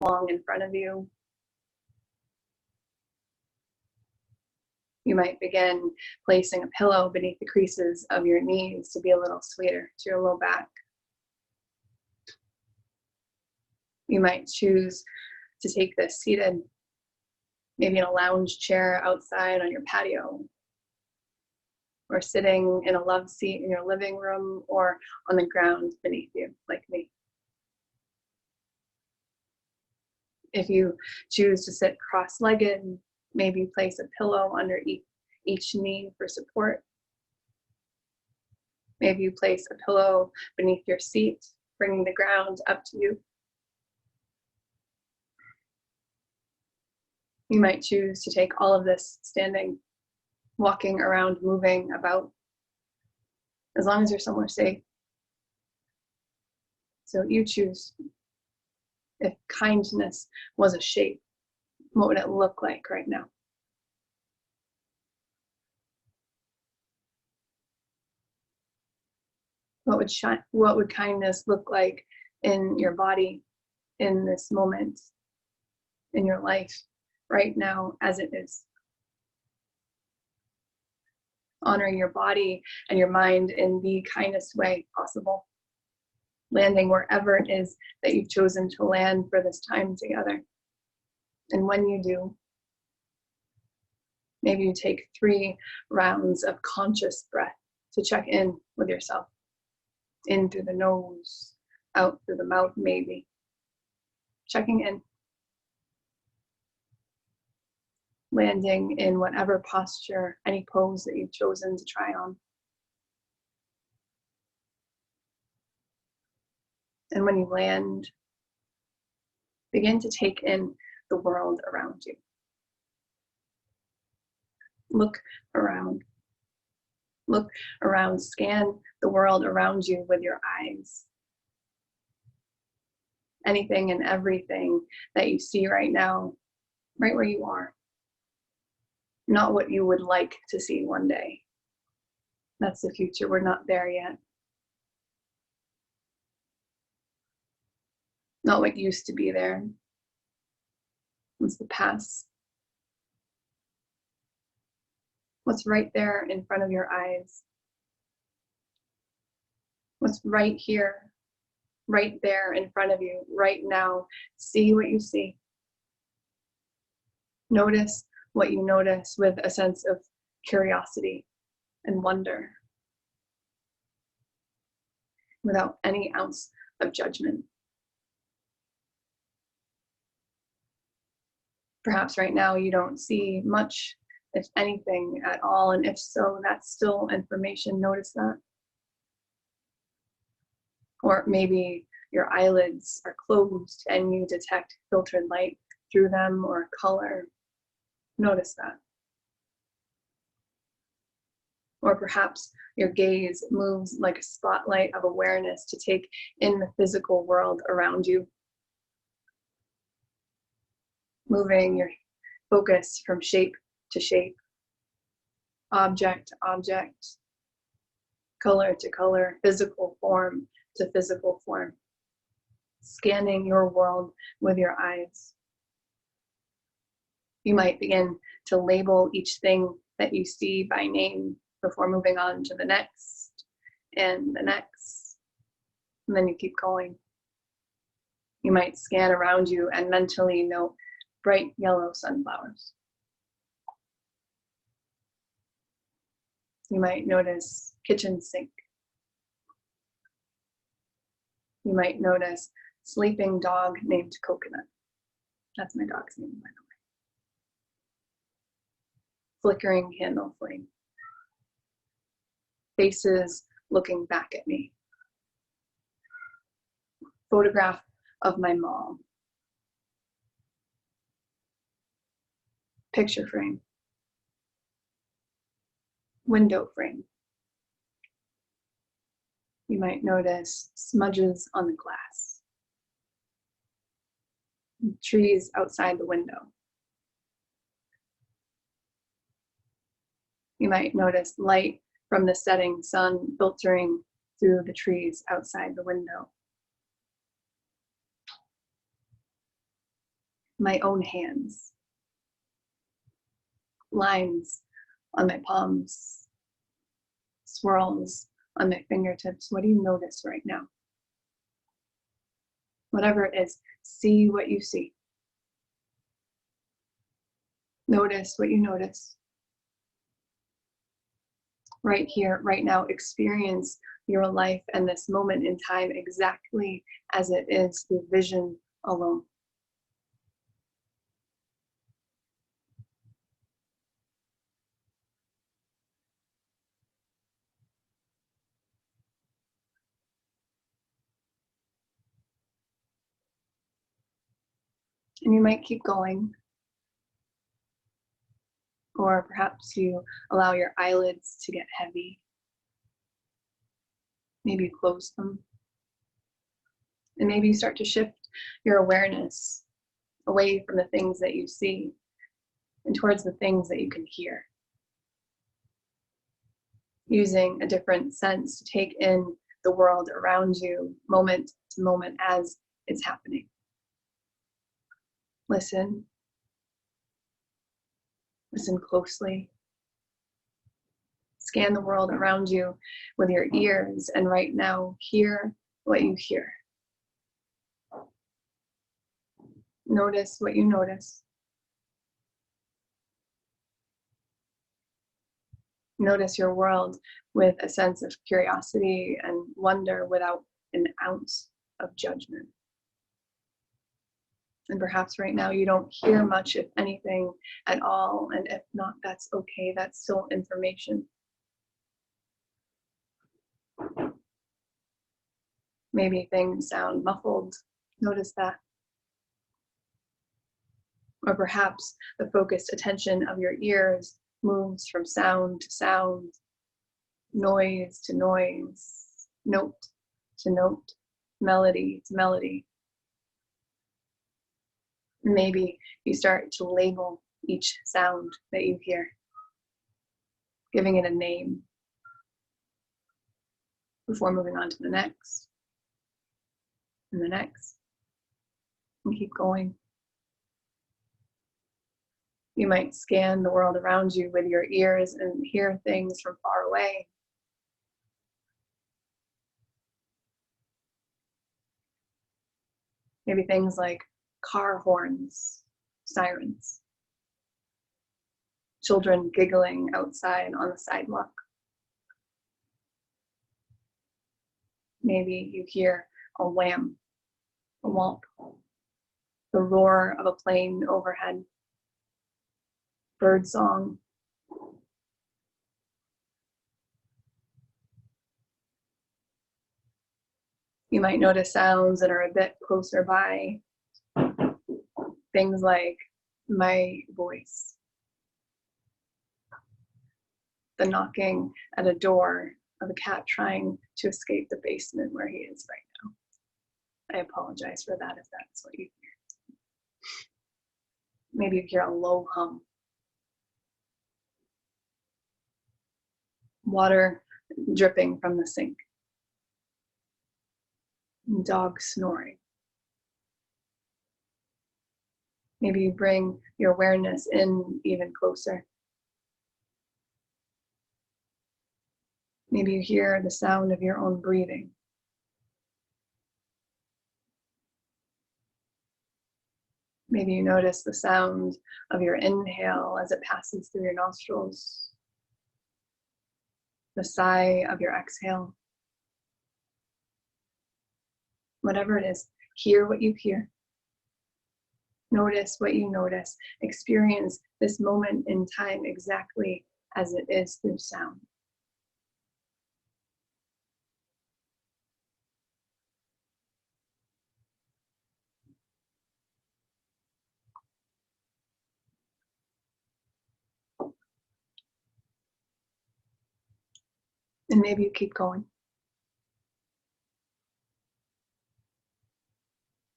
long in front of you. You might begin placing a pillow beneath the creases of your knees to be a little sweeter to your low back. You might choose to take this seated, maybe in a lounge chair outside on your patio, or sitting in a love seat in your living room, or on the ground beneath you, like me. If you choose to sit cross-legged, maybe place a pillow under each knee for support. Maybe you place a pillow beneath your seat, bringing the ground up to you. You might choose to take all of this standing, walking around, moving about, as long as you're somewhere safe. So you choose. If kindness was a shape, what would it look like right now? What would kindness look like in your body, in this moment, in your life, right now as it is? Honoring your body and your mind in the kindest way possible. Landing wherever it is that you've chosen to land for this time together. And when you do, maybe you take 3 rounds of conscious breath to check in with yourself. In through the nose, out through the mouth, maybe. Checking in. Landing in whatever posture, any pose that you've chosen to try on. And when you land, begin to take in the world around you. Look around. Look around, scan the world around you with your eyes. Anything and everything that you see right now, right where you are. Not what you would like to see one day. That's the future. We're not there yet. Not what used to be there. It's the past. What's right there in front of your eyes? What's right here, right there in front of you, right now? See what you see. Notice what you notice with a sense of curiosity and wonder, without any ounce of judgment. Perhaps right now you don't see much, if anything at all, and if so, that's still information. Notice that. Or maybe your eyelids are closed and you detect filtered light through them or color. Notice that. Or perhaps your gaze moves like a spotlight of awareness to take in the physical world around you. Moving your focus from shape to shape, object to object, color to color, physical form to physical form. Scanning your world with your eyes. You might begin to label each thing that you see by name before moving on to the next and the next, and then you keep going. You might scan around you and mentally note bright yellow sunflowers. You might notice kitchen sink. You might notice sleeping dog named Coconut. That's my dog's name, by the way. Flickering candle flame. Faces looking back at me. Photograph of my mom. Picture frame. Window frame. You might notice smudges on the glass. Trees outside the window. You might notice light from the setting sun filtering through the trees outside the window. my own hands, lines on my palms, swirls on my fingertips. What do you notice right now? Whatever it is, see what you see. Notice what you notice. Right here, right now, experience your life and this moment in time exactly as it is through vision alone. And you might keep going, or perhaps you allow your eyelids to get heavy. Maybe you close them. And maybe you start to shift your awareness away from the things that you see and towards the things that you can hear. Using a different sense to take in the world around you moment to moment as it's happening. Listen. Listen closely. Scan the world around you with your ears, and right now, hear what you hear. Notice what you notice. Notice your world with a sense of curiosity and wonder without an ounce of judgment. And perhaps right now you don't hear much, if anything, at all. And if not, that's okay. That's still information. Maybe things sound muffled. Notice that. Or perhaps the focused attention of your ears moves from sound to sound, noise to noise, note to note, melody to melody. Maybe you start to label each sound that you hear, giving it a name before moving on to the next and the next, and keep going. You might scan the world around you with your ears and hear things from far away. Maybe things like car horns, sirens, children giggling outside on the sidewalk. Maybe you hear a wham, a whomp, the roar of a plane overhead, bird song. You might notice sounds that are a bit closer by. Things like my voice, the knocking at a door of a cat trying to escape the basement where he is right now. I apologize for that if that's what you hear. Maybe you hear a low hum. Water dripping from the sink. Dog snoring. Maybe you bring your awareness in even closer. Maybe you hear the sound of your own breathing. Maybe you notice the sound of your inhale as it passes through your nostrils, the sigh of your exhale. Whatever it is, hear what you hear. Notice what you notice. Experience this moment in time exactly as it is through sound. And maybe you keep going.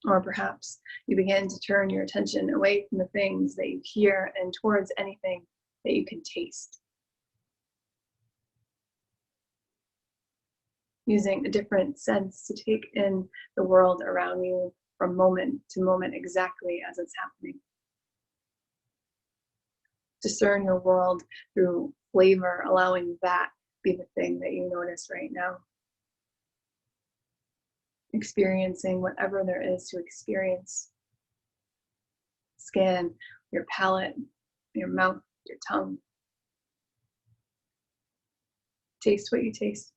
Or perhaps you begin to turn your attention away from the things that you hear and towards anything that you can taste. Using a different sense to take in the world around you from moment to moment exactly as it's happening. Discern your world through flavor, allowing that be the thing that you notice right now. Experiencing whatever there is to experience. Scan your palate, your mouth, your tongue. Taste what you taste.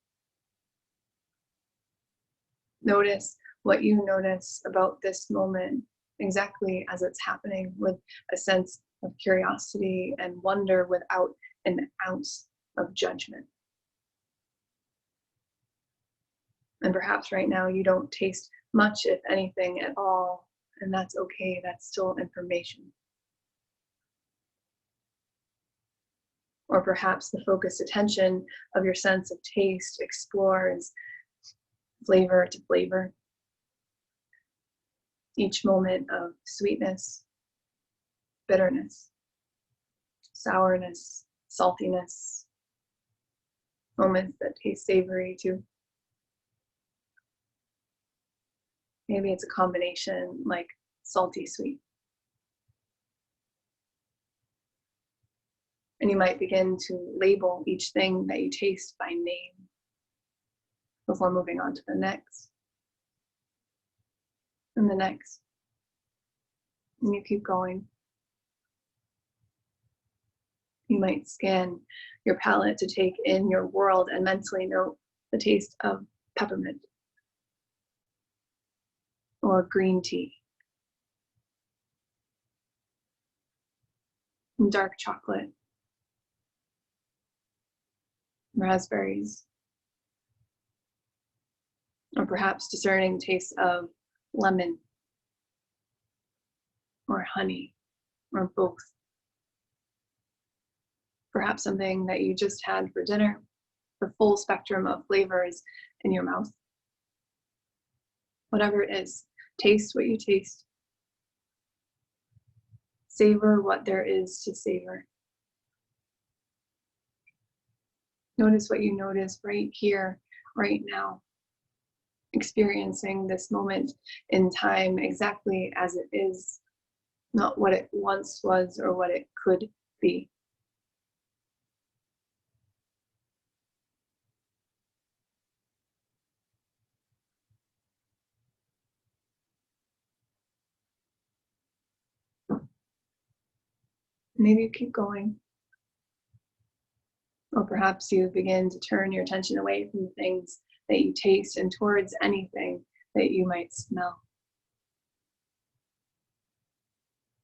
Notice what you notice about this moment exactly as it's happening, with a sense of curiosity and wonder without an ounce of judgment. And perhaps right now you don't taste much, if anything at all, and that's okay. That's still information. Or perhaps the focused attention of your sense of taste explores flavor to flavor. Each moment of sweetness, bitterness, sourness, saltiness, moments that taste savory too. Maybe it's a combination like salty sweet. And you might begin to label each thing that you taste by name before moving on to the next and the next. And you keep going. You might scan your palate to take in your world and mentally note the taste of peppermint or green tea, and dark chocolate, raspberries, or perhaps discerning tastes of lemon or honey or both. Perhaps something that you just had for dinner, the full spectrum of flavors in your mouth. Whatever it is, taste what you taste. Savor what there is to savor. Notice what you notice right here, right now. Experiencing this moment in time exactly as it is, not what it once was or what it could be. Maybe you keep going. Or perhaps you begin to turn your attention away from the things that you taste and towards anything that you might smell.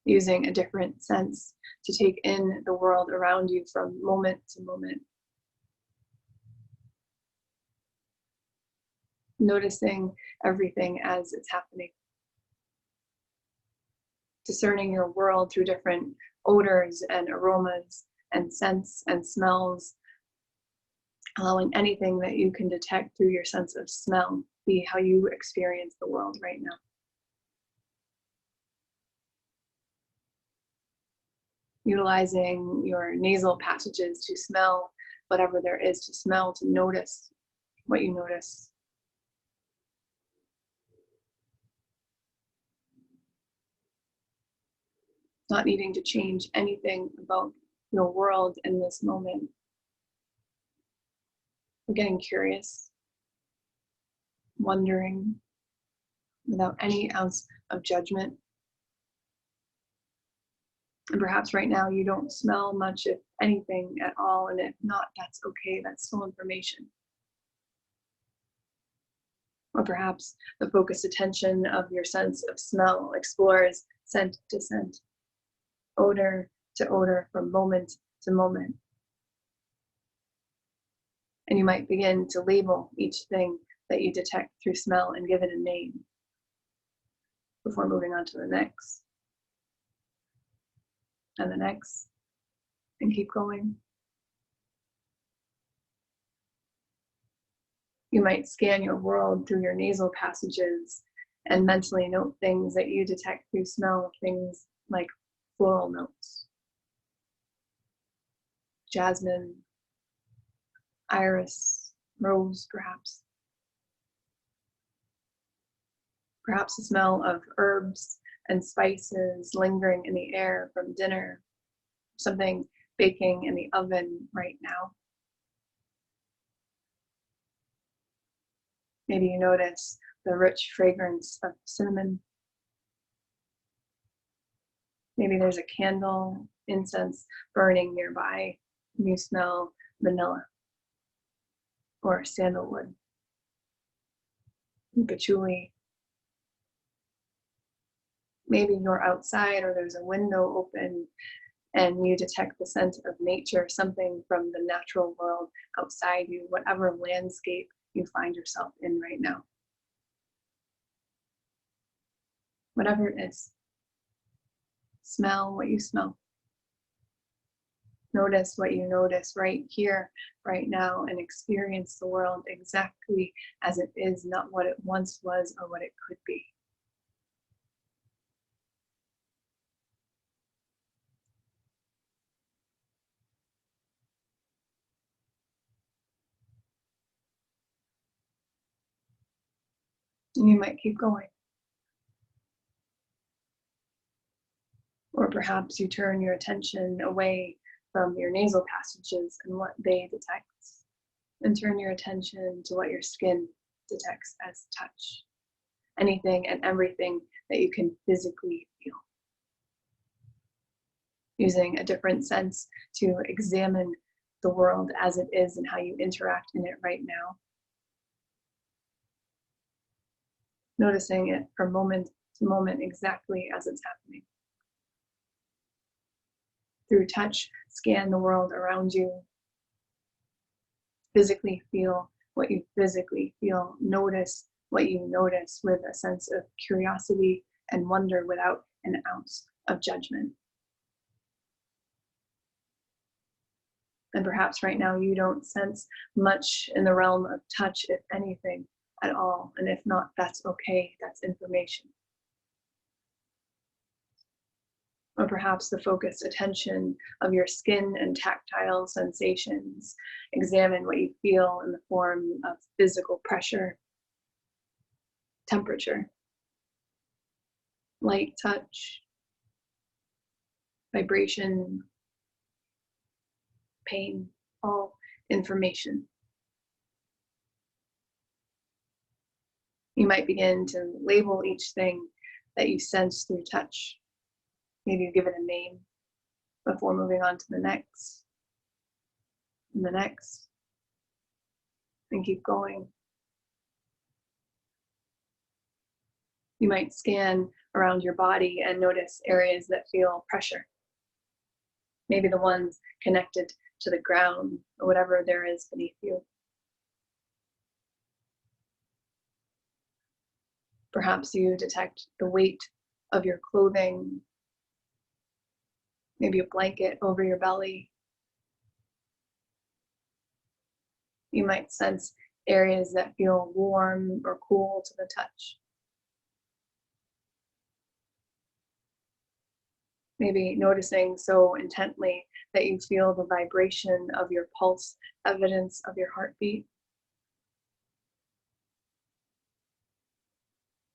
Using a different sense to take in the world around you from moment to moment. Noticing everything as it's happening. Discerning your world through different odors and aromas and scents and smells. Allowing anything that you can detect through your sense of smell be how you experience the world right now. Utilizing your nasal passages to smell whatever there is to smell, to notice what you notice. Not needing to change anything about your world in this moment. You're getting curious, wondering, without any ounce of judgment. And perhaps right now you don't smell much, if anything at all, and if not, that's okay. That's still information. Or perhaps the focused attention of your sense of smell explores scent to scent, odor to odor, from moment to moment. And you might begin to label each thing that you detect through smell and give it a name before moving on to the next and the next, and keep going. You might scan your world through your nasal passages and mentally note things that you detect through smell, things like floral notes, jasmine, iris, rose, perhaps. Perhaps the smell of herbs and spices lingering in the air from dinner, something baking in the oven right now. Maybe you notice the rich fragrance of cinnamon. Maybe there's a candle, incense burning nearby. You smell vanilla or sandalwood, patchouli. Maybe you're outside or there's a window open and you detect the scent of nature, something from the natural world outside you, whatever landscape you find yourself in right now. Whatever it is, smell what you smell. Notice what you notice right here, right now, and experience the world exactly as it is, not what it once was or what it could be. And you might keep going. Or perhaps you turn your attention away from your nasal passages and what they detect, and turn your attention to what your skin detects as touch. Anything and everything that you can physically feel. Using a different sense to examine the world as it is and how you interact in it right now. Noticing it from moment to moment exactly as it's happening. Through touch, scan the world around you. Physically feel what you physically feel. Notice what you notice with a sense of curiosity and wonder without an ounce of judgment. And perhaps right now you don't sense much in the realm of touch, if anything at all. And if not, that's okay. That's information. Or perhaps the focused attention of your skin and tactile sensations. Examine what you feel in the form of physical pressure, temperature, light touch, vibration, pain, all information. You might begin to label each thing that you sense through touch. Maybe you give it a name before moving on to the next, and the next, and keep going. You might scan around your body and notice areas that feel pressure. Maybe the ones connected to the ground or whatever there is beneath you. Perhaps you detect the weight of your clothing, maybe a blanket over your belly. You might sense areas that feel warm or cool to the touch. Maybe noticing so intently that you feel the vibration of your pulse, evidence of your heartbeat.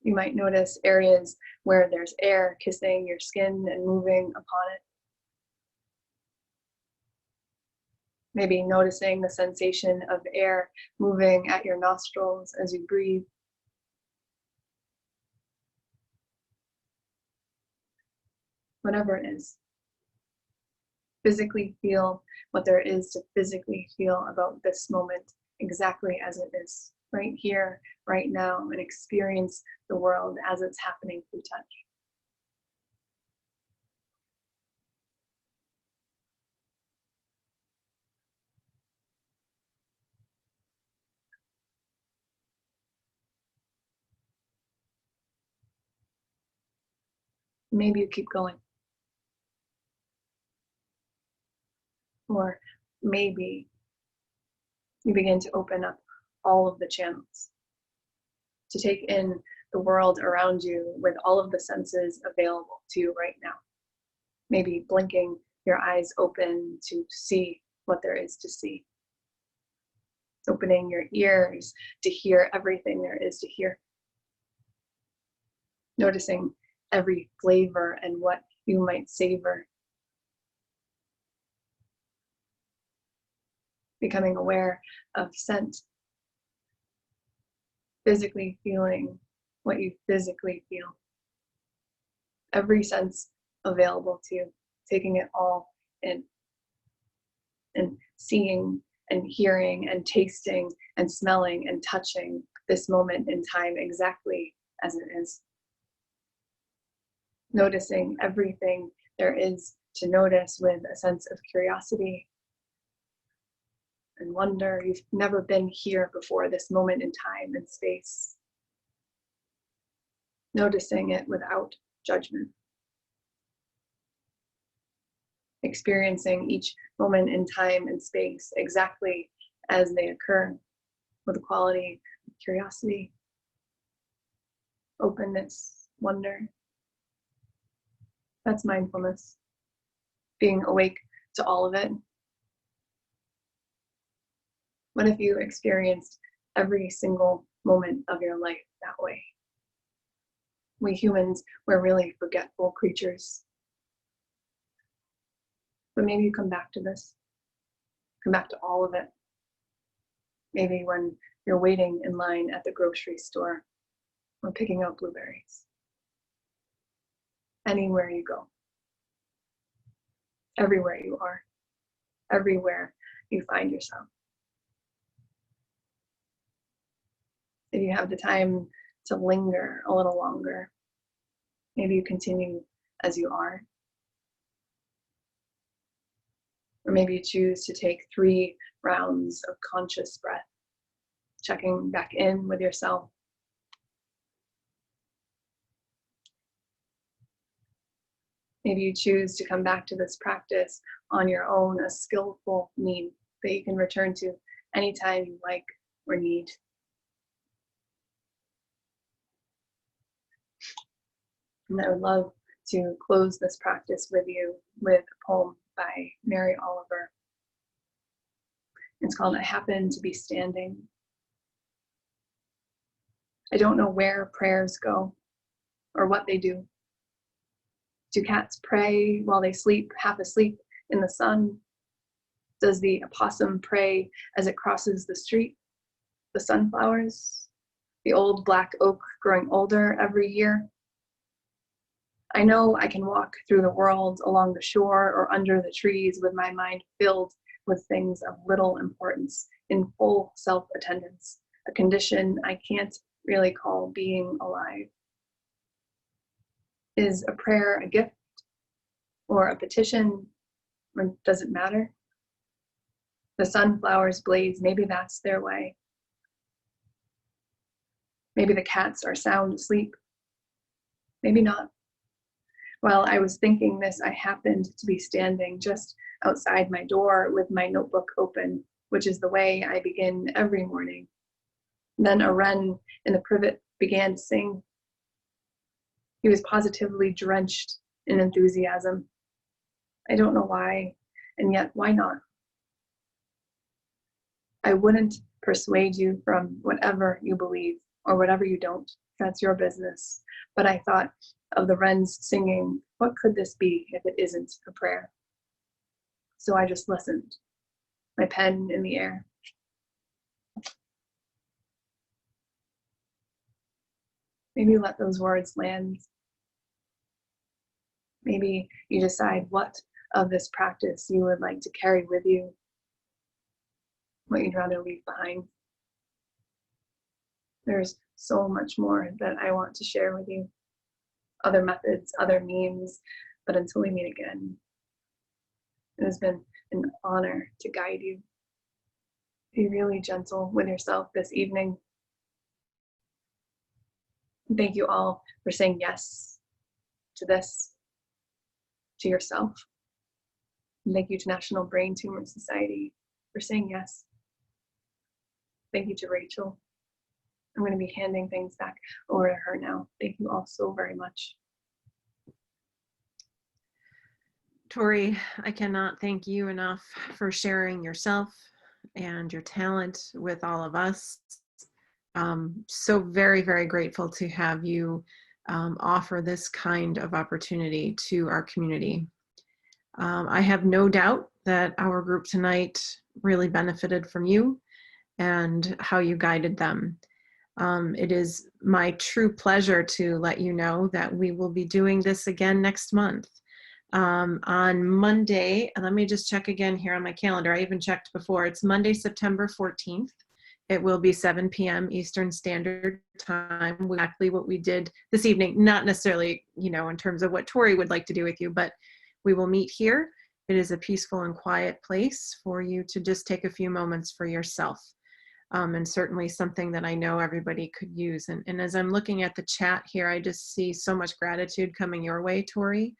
You might notice areas where there's air kissing your skin and moving upon it. Maybe noticing the sensation of air moving at your nostrils as you breathe. Whatever it is. Physically feel what there is to physically feel about this moment exactly as it is, right here, right now, and experience the world as it's happening through touch. Maybe you keep going. Or maybe you begin to open up all of the channels to take in the world around you with all of the senses available to you right now. Maybe blinking your eyes open to see what there is to see. Opening your ears to hear everything there is to hear. Noticing every flavor and what you might savor. becoming aware of scent, physically feeling what you physically feel. Every sense available to you, taking it all in, and seeing and hearing and tasting and smelling and touching this moment in time exactly as it is. Noticing everything there is to notice with a sense of curiosity and wonder. You've never been here before, this moment in time and space. Noticing it without judgment. Experiencing each moment in time and space exactly as they occur, with a quality of curiosity, openness, wonder. That's mindfulness, being awake to all of it. What if you experienced every single moment of your life that way? We humans, we're really forgetful creatures. But maybe you come back to this, come back to all of it. Maybe when you're waiting in line at the grocery store or picking out blueberries. Anywhere you go, everywhere you are, everywhere you find yourself. If you have the time to linger a little longer, maybe you continue as you are. Or maybe you choose to take 3 rounds of conscious breath, checking back in with yourself. Maybe you choose to come back to this practice on your own, a skillful means that you can return to anytime you like or need. And I would love to close this practice with you with a poem by Mary Oliver. It's called I Happen to Be Standing. I don't know where prayers go or what they do. Do cats pray while they sleep, half asleep in the sun? Does the opossum pray as it crosses the street? The sunflowers? The old black oak growing older every year? I know I can walk through the world along the shore or under the trees with my mind filled with things of little importance, in full self-attendance, a condition I can't really call being alive. Is a prayer a gift or a petition, or does it matter? The sunflowers blaze, maybe that's their way. Maybe the cats are sound asleep, maybe not. While I was thinking this, I happened to be standing just outside my door with my notebook open, which is the way I begin every morning. Then a wren in the privet began to sing. He was positively drenched in enthusiasm. I don't know why, and yet why not? I wouldn't persuade you from whatever you believe or whatever you don't. That's your business. But I thought of the wrens singing, what could this be if it isn't a prayer? So I just listened, my pen in the air. Maybe let those words land. Maybe you decide what of this practice you would like to carry with you, what you'd rather leave behind. There's so much more that I want to share with you. Other methods, other means, but until we meet again, it has been an honor to guide you. Be really gentle with yourself this evening. Thank you all for saying yes to this, to yourself. And thank you to National Brain Tumor Society for saying yes. Thank you to Rachel. I'm going to be handing things back over to her now. Thank you all so very much. Tori, I cannot thank you enough for sharing yourself and your talent with all of us. So very, very grateful to have you offer this kind of opportunity to our community. I have no doubt that our group tonight really benefited from you and how you guided them. It is my true pleasure to let you know that we will be doing this again next month. On Monday, and let me just check again here on my calendar. I even checked before. It's Monday, September 14th. It will be 7 p.m. Eastern Standard Time, exactly what we did this evening. Not necessarily, you know, in terms of what Tori would like to do with you, but we will meet here. It is a peaceful and quiet place for you to just take a few moments for yourself. And certainly something that I know everybody could use. And as I'm looking at the chat here, I just see so much gratitude coming your way, Tori.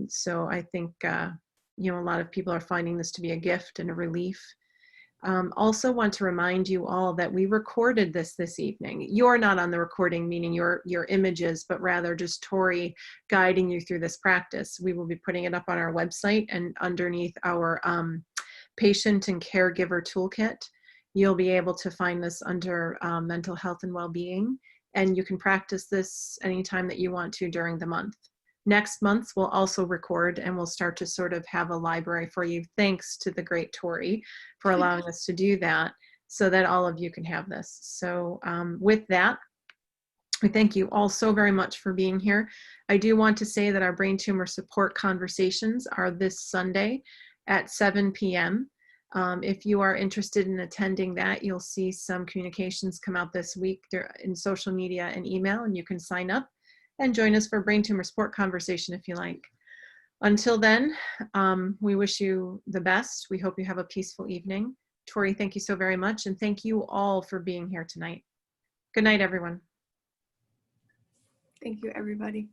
So I think, you know, a lot of people are finding this to be a gift and a relief. Also want to remind you all that we recorded this evening. You're not on the recording, meaning your images, but rather just Tori guiding you through this practice. We will be putting it up on our website and underneath our patient and caregiver toolkit. You'll be able to find this under mental health and well-being, and you can practice this anytime that you want to during the month. Next month, we'll also record and we'll start to sort of have a library for you, thanks to the great Tori for allowing us to do that so that all of you can have this. So with that, we thank you all so very much for being here. I do want to say that our brain tumor support conversations are this Sunday at 7 p.m. If you are interested in attending that, you'll see some communications come out this week in social media and email, and you can sign up and join us for a brain tumor support conversation if you like. Until then, we wish you the best. We hope you have a peaceful evening. Tori, thank you so very much, and thank you all for being here tonight. Good night, everyone. Thank you, everybody.